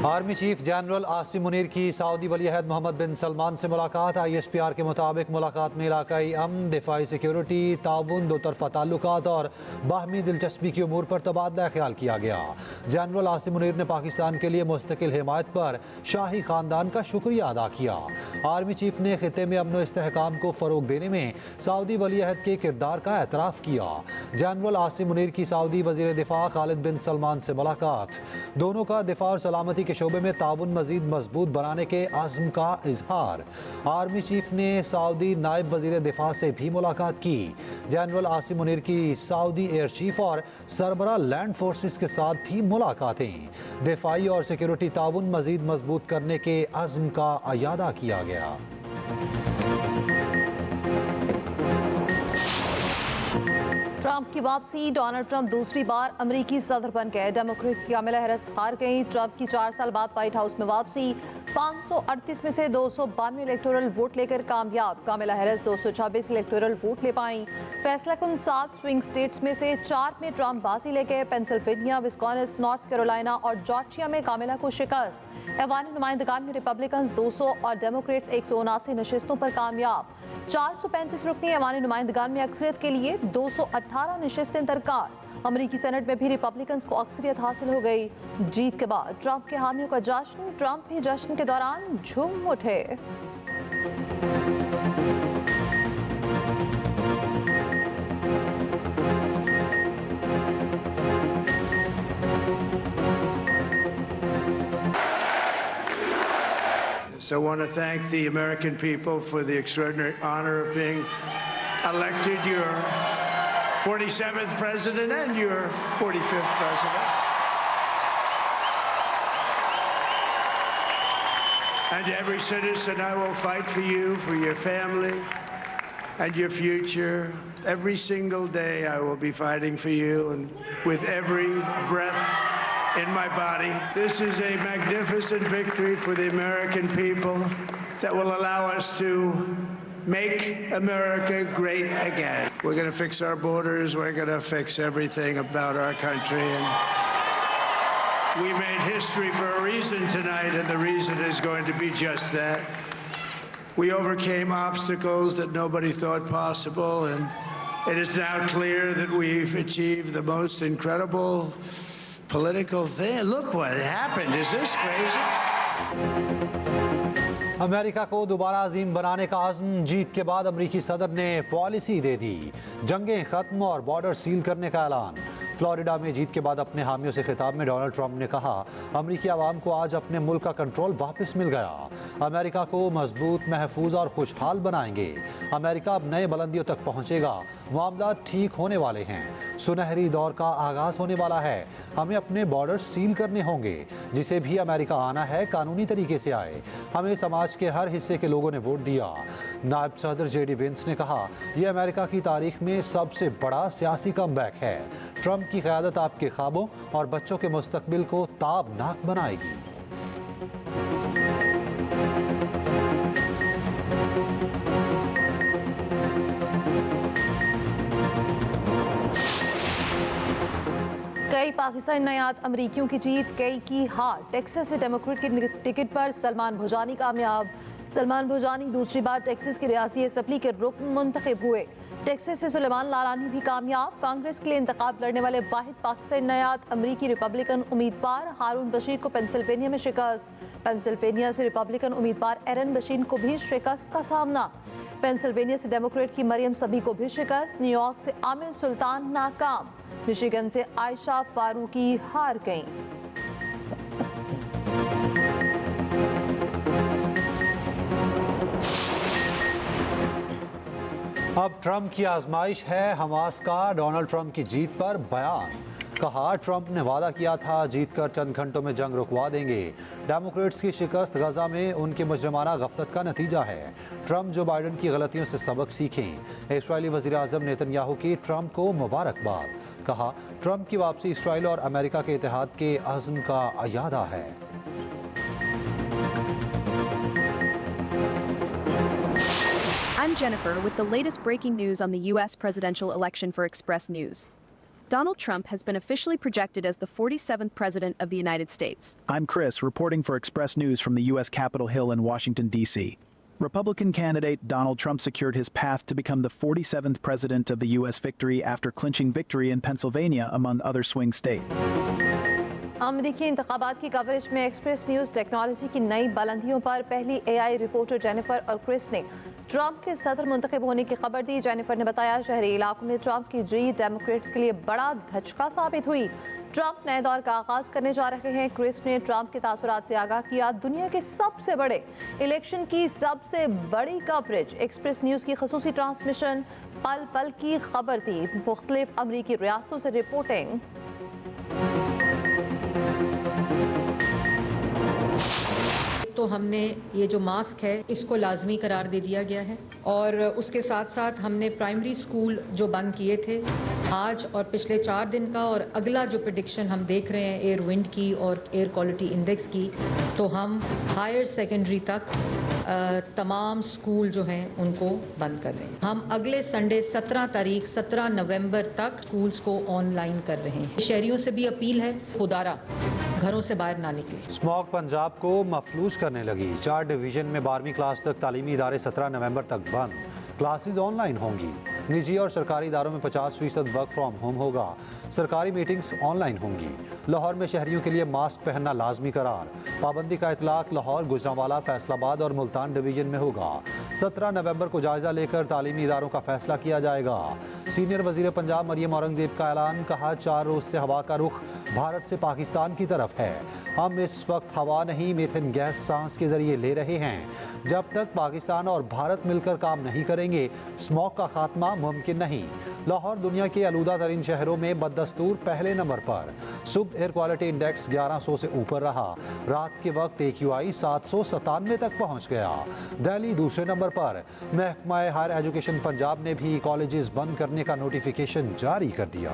Army chief general Asim Munir की Saudi वली अहद मोहम्मद बिन सलमान से मुलाकात। ISPR के मुताबिक मुलाकात में इलाकाई अमन, दिफाई सिक्योरिटी, ताउन, दो तरफा ताल्लुकात और बाहमी दिलचस्पी की उमूर पर तबादला ख्याल किया गया। जनरल आसिम मुनीर ने पाकिस्तान के लिए मुस्तकिल हिमायत पर शाही खानदान का शुक्रिया अदा किया। आर्मी चीफ ने खिते में अमन इस्तेहकाम को फ़रोग देने में सऊदी वली अहद के किरदार का एतराफ़ किया। जनरल आसिम मुनीर की सऊदी वज़ीर दिफा खालिद बिन सलमान से मुलाकात। दोनों का दिफा और सलामती के शोबे में ताउन मजीद मजबूत बनाने के आज़म का इजहार। आर्मी चीफ ने सऊदी नायब वजीर दिफा से भी मुलाकात की। जनरल आसिम मुनीर की सऊदी एयर चीफ और सरबरा लैंड फोर्सेस के साथ भी मुलाकातें। दिफाई और सिक्योरिटी ताउन मजीद मजबूत करने के आज़म का अयादा किया गया। ट्रंप की वापसी। डोनाल्ड ट्रंप दूसरी बार अमेरिकी सदर बन गए। डेमोक्रेट की कामिला हैरिस हार गई। ट्रंप की 4 साल बाद व्हाइट हाउस में वापसी। 538 में से 292 इलेक्टोरल वोट लेकर कामयाब। कामिला हैरिस 226 इलेक्टोरल वोट ले पाई। फैसला कुन 7 स्विंग स्टेट्स में से 4 में ट्रंप बाजी ले गए। पेंसिल्वेनिया, विस्कॉन्सिन, नॉर्थ कैरोलिना और जॉर्जिया में कामिला को शिकस्त। ऐवान नुमाइंदगान में रिपब्लिकन 200 और डेमोक्रेट्स 179 नशिस्तों पर कामयाब। 435 रुकनी ऐवान नुमाइंदगान में अक्सरियत के लिए 218 नशिस्तें दरकार। अमरीकी सेनेट में भी रिपब्लिकन्स को अक्सरियत हासिल हो गई। जीत के बाद ट्रंप के हामियों का जश्न। ट्रंप भी जश्न के दौरान झूम उठे। So I want to thank the American people for the extraordinary honor of being elected your 47th president and your 45th president. And every citizen, I will fight for you, for your family, and your future. Every single day I will be fighting for you, and with every breath in my body. This is a magnificent victory for the American people that will allow us to make America great again. We're going to fix our borders. We're going to fix everything about our country. And we made history for a reason tonight, and the reason is going to be just that. We overcame obstacles that nobody thought possible, and it is now clear that we've achieved the most incredible political thing. Look what happened. Is this crazy? America को दोबारा अजीम बनाने का आज़म। जीत के बाद अमरीकी सदर ने policy दे दी। जंगें खत्म और बॉर्डर सील करने का ऐलान। फ्लोरिडा में जीत के बाद अपने हामियों से खिताब में डोनाल्ड ट्रंप ने कहा, अमरीकी आवाम को आज अपने मुल्क का कंट्रोल वापस मिल गया। अमेरिका को मजबूत, महफूज और खुशहाल बनाएंगे। अमेरिका अब नए बुलंदियों तक पहुंचेगा। मामला ठीक होने वाले हैं। सुनहरी दौर का आगाज होने वाला है। हमें अपने बॉर्डर सील करने होंगे। जिसे भी अमेरिका आना है कानूनी तरीके से आए। हमें समाज के हर हिस्से के लोगों ने वोट दिया। नायब सदर JD वेंस ने कहा, यह अमेरिका की तारीख में सबसे बड़ा सियासी कमबैक है। ट्रंप की क़यादत आपके ख्वाबों और बच्चों के मुस्तकबिल को ताबनाक बनाएगी। कई पाकिस्तानी नयात अमरीकियों की जीत, कई की हार। टेक्सास से डेमोक्रेट की टिकट पर सलमान भुजानी कामयाब। सलमान भुजानी दूसरी बार टेक्सास की रियासती असम्बली के रुकन मुंतखब हुए। टेक्सास से सुलेमान लालानी भी कामयाब। कांग्रेस के लिए इंतखाब लड़ने वाले वाहिद पाकिस्तानी नयात अमरीकी रिपब्लिकन उम्मीदवार हारून बशीर को पेंसिल्वेनिया में शिकस्त। पेंसिल्वेनिया से रिपब्लिकन उम्मीदवार एरन बशीर को भी शिकस्त का सामना। पेंसिल्वेनिया से डेमोक्रेट की मरियम सभी को भी शिकस्त। न्यूयॉर्क से आमिर सुल्तान नाकाम। मिशिगन से आयशा फारूकी हार गईं। अब ट्रंप की आजमाइश है हमास का। डोनाल्ड ट्रंप की जीत पर बयान। कहा, ट्रंप ने वादा किया था जीतकर चंद घंटों में जंग रुकवा देंगे। डेमोक्रेट्स की शिकस्त गजा में उनके मुजरिमाना गफलत का नतीजा है। ट्रंप जो बाइडन की गलतियों से सबक सीखें। इस्राएली वज़ीर आज़म नेतन्याहू की ट्रंप को मुबारकबाद। कहा, ट्रंप की वापसी इसराइल और अमेरिका के इत्तेहाद के अज़्म का अयादा है। I'm Jennifer with the latest breaking news on the U.S. presidential election for Express News. Donald Trump has been officially projected as the 47th President of the United States. I'm Chris, reporting for Express News from the U.S. Capitol Hill in Washington, D.C. Republican candidate Donald Trump secured his path to become the 47th President of the U.S. victory after clinching victory in Pennsylvania, among other swing states. अमेरिकी इंतखाबात की coverage में express news technology की नई बुलंदियों पर पहली AI reporter Jennifer और Chris ने ट्रंप के सदर मुंतखब होने की खबर दी। जेनिफर ने बताया शहरी इलाकों में ट्रंप की जीत डेमोक्रेट्स के लिए बड़ा धचका साबित हुई। ट्रंप नए दौर का आगाज करने जा रहे हैं। क्रिस ने ट्रंप के तासुरात से आगाह किया। दुनिया के सबसे बड़े इलेक्शन की सबसे बड़ी कवरेज एक्सप्रेस न्यूज़ की खसूसी ट्रांसमिशन पल पल की खबर थी। मुख्तलिफ अमरीकी रियासतों से रिपोर्टिंग। तो हमने ये जो मास्क है इसको लाजमी करार दे दिया गया है और उसके साथ साथ हमने प्राइमरी स्कूल जो बंद किए थे आज और पिछले 4 दिन का और अगला जो प्रेडिक्शन हम देख रहे हैं एयर विंड की और एयर क्वालिटी इंडेक्स की, तो हम हायर सेकेंडरी तक तमाम स्कूल जो हैं उनको बंद कर रहे हैं। हम अगले संडे 17 नवंबर तक स्कूल्स को ऑनलाइन कर रहे हैं। शहरियों से भी अपील है खुदारा घरों से बाहर ना निकले। स्मॉग पंजाब को मफलूज करने लगी। 4 डिवीजन में 12वीं क्लास तक तालीमी इदारे 17 नवंबर तक बंद। क्लासेस ऑनलाइन होंगी। निजी और सरकारी इदारों में 50% वर्क फ्रॉम होम होगा। सरकारी मीटिंग्स ऑनलाइन होंगी। लाहौर में शहरियों के लिए मास्क पहनना लाजमी करार। पाबंदी का इतलाक लाहौर, गुजरांवाला, फैसलाबाद और मुल्तान डिवीजन में होगा। 17 नवंबर को जायजा लेकर तालीमी इदारों का फैसला किया जाएगा। सीनियर वजीर पंजाब मरियम औरंगजेब का ऐलान, कहा 4 रोज से हवा का रुख भारत से पाकिस्तान की तरफ है। हम इस वक्त हवा नहीं मीथेन गैस सांस के जरिए ले रहे हैं। जब तक पाकिस्तान और भारत मिलकर काम नहीं करेंगे स्मॉग का खात्मा मुमकिन नहीं। लाहौर दुनिया के आलूदा तरीन शहरों में बदस्तूर पहले नंबर पर। सुबह एयर क्वालिटी इंडेक्स 1100 से ऊपर रहा। रात के वक्त AQI 797 तक पहुंच गया। दिल्ली दूसरे नंबर पर। महकमा हायर एजुकेशन पंजाब ने भी कॉलेजेस बंद करने का नोटिफिकेशन जारी कर दिया।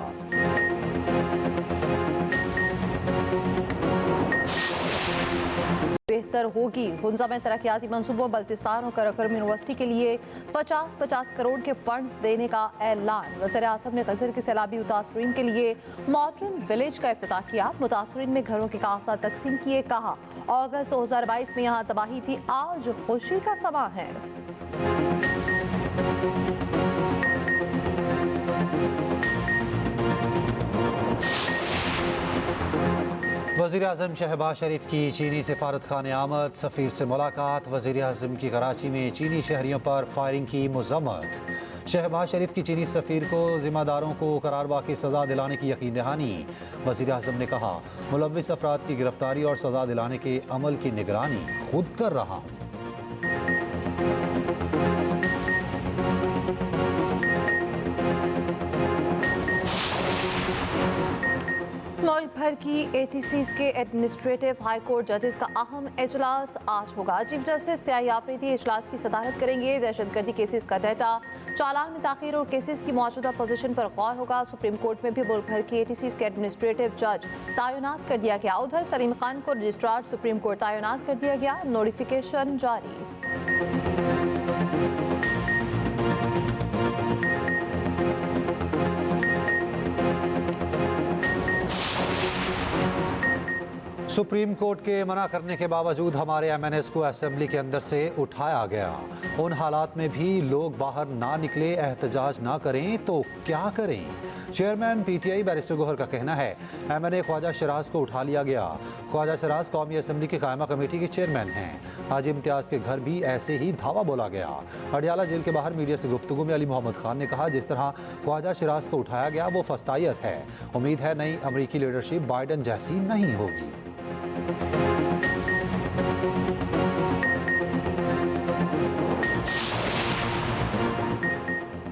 बेहतर होगी। हुंजा में तरक्याती मंसूबों बल्तिस्तान और कराकरम यूनिवर्सिटी के लिए 50-50 करोड़ के फंड्स देने का ऐलान। वज़ीर आज़म ने गज़र के सैलाबी मुतासरीन के लिए मॉडर्न विलेज का इफ्तिताह किया। मुतासरीन में घरों के कागजात तकसीम किए। कहा अगस्त 2022 में यहाँ तबाही थी, आज खुशी का समा है। वज़ीर आज़म शहबाज शरीफ की चीनी सिफारत खाने आमद। सफ़ीर से मुलाकात। वज़ीर आज़म की कराची में चीनी शहरियों पर फायरिंग की मज़म्मत। शहबाज शरीफ की चीनी सफ़ीर को ज़िम्मेदारों को करारवा की सज़ा दिलाने की यकीन दहानी। वज़ीर आज़म ने कहा मुलव्विस अफराद की गिरफ्तारी और सज़ा दिलाने के अमल की निगरानी खुद कर रहा हूँ। मुल्क भर की ATCs के एडमिनिस्ट्रेटिव हाई कोर्ट जजेस का अहम इजलास आज होगा। चीफ जस्टिस त्याई आफरीदी इजलास की सदारत करेंगे। दहशतगर्दी केसेस का डाटा, चालान में ताख़ीर और केसेस की मौजूदा पोजीशन पर गौर होगा। सुप्रीम कोर्ट में भी मुल्क भर की ATCs के एडमिनिस्ट्रेटिव जज तैनात कर दिया गया। उधर सलीम खान को रजिस्ट्रार सुप्रीम कोर्ट तैनात कर दिया गया। नोटिफिकेशन जारी। सुप्रीम कोर्ट के मना करने के बावजूद हमारे MNS को असेंबली के अंदर से उठाया गया। उन हालात में भी लोग बाहर ना निकले, एहतजाज ना करें तो क्या करें। चेयरमैन PTI बैरिस्टर गोहर का कहना है MNA ख्वाजा शराज को उठा लिया गया। ख्वाजा शराज कौमी असेंबली की कायमा कमेटी के चेयरमैन हैं। हाजी इम्तियाज़ के घर भी ऐसे ही धावा बोला गया। अडियाला जेल के बाहर मीडिया से गुफ्तगू में अली मोहम्मद खान ने कहा जिस तरह ख्वाजा शराज को उठाया गया वो फस्तायत है। उम्मीद है नई अमरीकी लीडरशिप बाइडन जैसी नहीं होगी।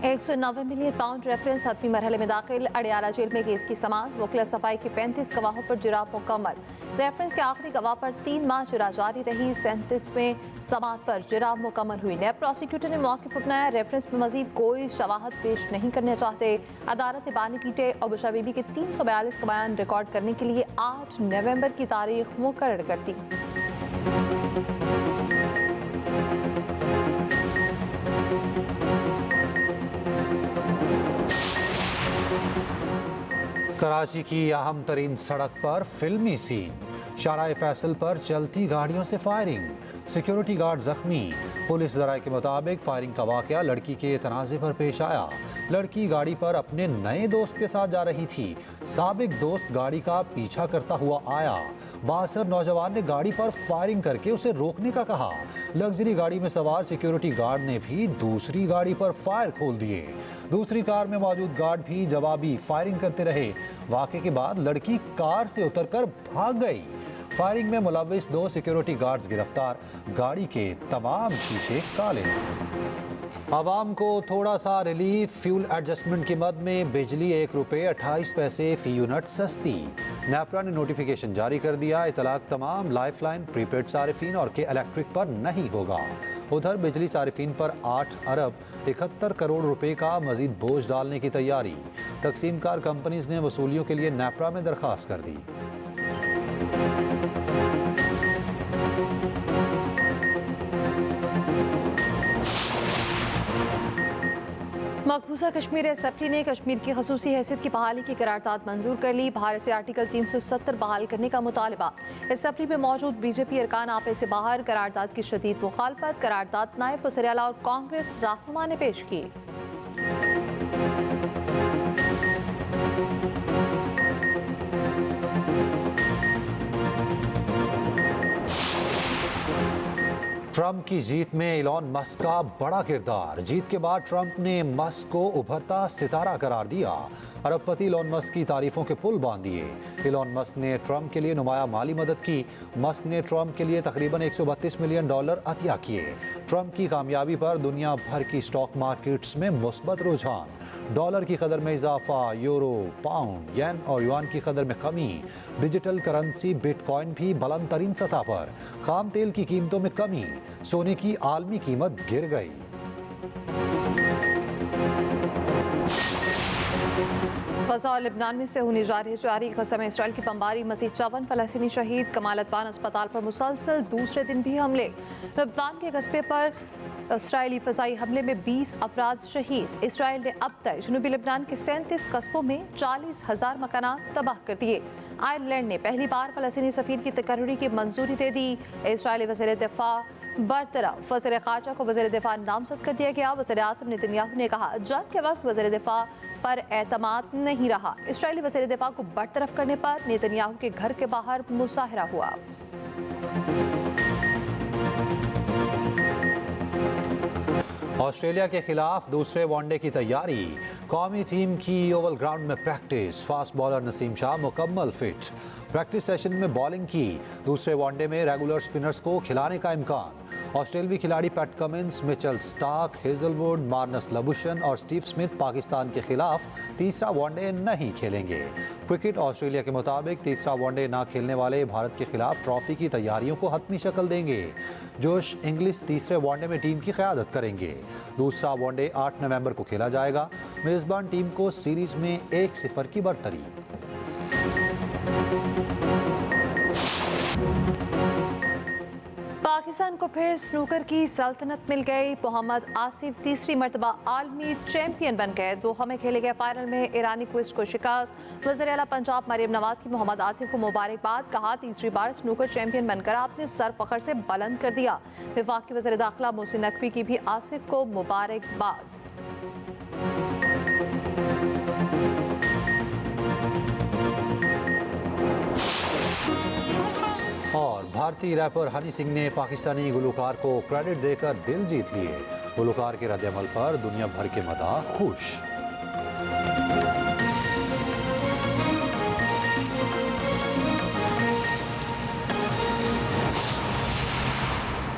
190 मिलियन पाउंड रेफरेंस हतमी मरहले में दाखिल। अडियाला जेल में केस की समाअत। वकील सफाई के 35 गवाहों पर जुराब मुकम्मल। रेफरेंस के आखिरी गवाह पर 3 माह जुरा जारी रही। 37वें समाअत पर जुराब मुकम्मल हुई। नैब प्रोसिक्यूटर ने मौक़िफ़ अपनाया। रेफरेंस में मजीद कोई शवाहद पेश नहीं करना चाहते। अदालत बानी पीटे और बुशरा बीबी के 342 का बयान रिकॉर्ड करने के लिए 8 नवंबर की तारीख मुकर्रर कर दी। कराची की अहम तरीन सड़क पर फिल्मी सीन, शाराए फैसल पर चलती गाड़ियों से फायरिंग, सिक्योरिटी गार्ड जख्मी। पुलिस जराये के मुताबिक फायरिंग का वाकया लड़की के तनाज़े पर पेश आया। लड़की गाड़ी पर अपने नए दोस्त के साथ जा रही थी। साबिक दोस्त गाड़ी का पीछा करता हुआ आया। बासर नौजवान ने गाड़ी पर फायरिंग करके उसे रोकने का कहा। लग्जरी गाड़ी में सवार सिक्योरिटी गार्ड ने भी दूसरी गाड़ी पर फायर खोल दिए। दूसरी कार में मौजूद गार्ड भी जवाबी फायरिंग करते रहे। वाक़े के बाद लड़की कार से उतरकर भाग गई। फायरिंग में मुलविस 2 सिक्योरिटी गार्ड्स गिरफ्तार। गाड़ी के तमाम शीशे काले। आवाम को थोड़ा सा रिलीफ, फ्यूल एडजस्टमेंट की मद में बिजली ₹1.28 फी यूनिट सस्ती। नेपरा ने नोटिफिकेशन जारी कर दिया। इतलाक तमाम लाइफलाइन, प्रीपेड सारिफीन और के इलेक्ट्रिक पर नहीं होगा। उधर बिजली सारिफीन पर 8 अरब 71 करोड़ रुपए का मजीद बोझ डालने की तैयारी। तकसीमकार कंपनीज ने वसूलियों के लिए नेपरा में दरखास्त कर दी। मकबूजा कश्मीर असेंबली ने कश्मीर की खसूसी हैसियत की बहाली की करारदाद मंजूर कर ली। भारत से आर्टिकल 370 बहाल करने का मुतालबा। असेंबली में मौजूद बीजेपी अरकान आपे से बाहर। करारदाद की शदीद मुखालफत करारदाद नायब वज़ीर-ए-आला और कांग्रेस रहनुमा ने पेश की। ट्रंप की जीत में इलॉन मस्क का बड़ा किरदार। जीत के बाद ट्रंप ने मस्क को उभरता सितारा करार दिया। अरबपति इलॉन मस्क की तारीफों के पुल बांध दिए। इलॉन मस्क ने ट्रंप के लिए नुमाया माली मदद की। मस्क ने ट्रंप के लिए तकरीबन $132 मिलियन अतिया किए। ट्रंप की कामयाबी पर दुनिया भर की स्टॉक मार्केट्स में मुस्बत रुझान। डॉलर की कदर में इजाफा, यूरो, पाउंड, येन और युआन की कदर में कमी। डिजिटल करेंसी बिटकॉइन भी बुलंद तरीन सतह पर। खाम तेल की कीमतों में कमी। सोने की आलमी कीमत गिर गई। गजा और लिबनान में से होने जारी कसम इसराइल की बमबारी, मज़ीद 54 फ़लस्तीनी शहीद। कमाल अदवान अस्पताल पर मुसलसल दूसरे दिन भी हमले। लिबनान के कस्बे पर इसराइली फ़ज़ाई हमले में 20 अफराद शहीद। इसराइल ने अब तक जनूबी लिबनान के 37 कस्बों में 40,000 मकानात तबाह कर दिए। आयरलैंड ने पहली बार फ़लस्तीनी सफ़ीर की तकर्री की मंजूरी दे दी। इसराइली वज़ीर दिफा बरतरफ, वज़ीर ख़ारजा को वज़ीर दिफा नामज़द कर दिया गया। वज़ीर आज़म नेतन्याहू ने कहा जंग के वक्त वज़ीर दिफा पर एतमाद नहीं रहा। इसराइली वज़ीर दिफा को बरतरफ करने पर नेतन्याहू के घर के बाहर मुजाहरा हुआ। ऑस्ट्रेलिया के खिलाफ दूसरे वनडे की तैयारी। कौमी टीम की ओवल ग्राउंड में practice. Fast bowler Naseem Shah मुकम्मल फिट। प्रैक्टिस सेशन में बॉलिंग की। दूसरे वनडे में रेगुलर स्पिनर्स को खिलाने का इम्कान। ऑस्ट्रेलवी खिलाड़ी Pat Cummins, Mitchell Starc, Hazlewood, Marnus Labuschagne और स्टीव स्मिथ पाकिस्तान के खिलाफ तीसरा वनडे नहीं खेलेंगे। क्रिकेट ऑस्ट्रेलिया के मुताबिक तीसरा वनडे ना खेलने वाले भारत के खिलाफ ट्रॉफी की तैयारियों को हतमी शक्ल देंगे। जोश इंग्लिश तीसरे वनडे में टीम की क़यादत करेंगे। दूसरा वनडे 8 नवंबर को खेला जाएगा। मेज़बान टीम को सीरीज में 1-0 की बढ़तरी। पाकिस्तान को फिर स्नूकर की सल्तनत मिल गई। मोहम्मद आसिफ तीसरी मरतबा आलमी चैंपियन बन गए। दोहा में खेले गए फाइनल में ईरानी क्विस्ट को शिकस्त। वज़ीर-ए-आला पंजाब मरियम नवाज की मोहम्मद आसिफ को मुबारकबाद। कहा तीसरी बार स्नूकर चैंपियन बनकर आपने सर फखर से बुलंद कर दिया। वफाकी वज़ीर दाखिला मोहसिन नकवी की भी आसिफ को मुबारकबाद। और भारतीय रैपर हनी सिंह ने पाकिस्तानी गुलकार को क्रेडिट देकर दिल जीत लिए। गुलकार के रद्द-ए-अमल पर दुनिया भर के मदाह खुश।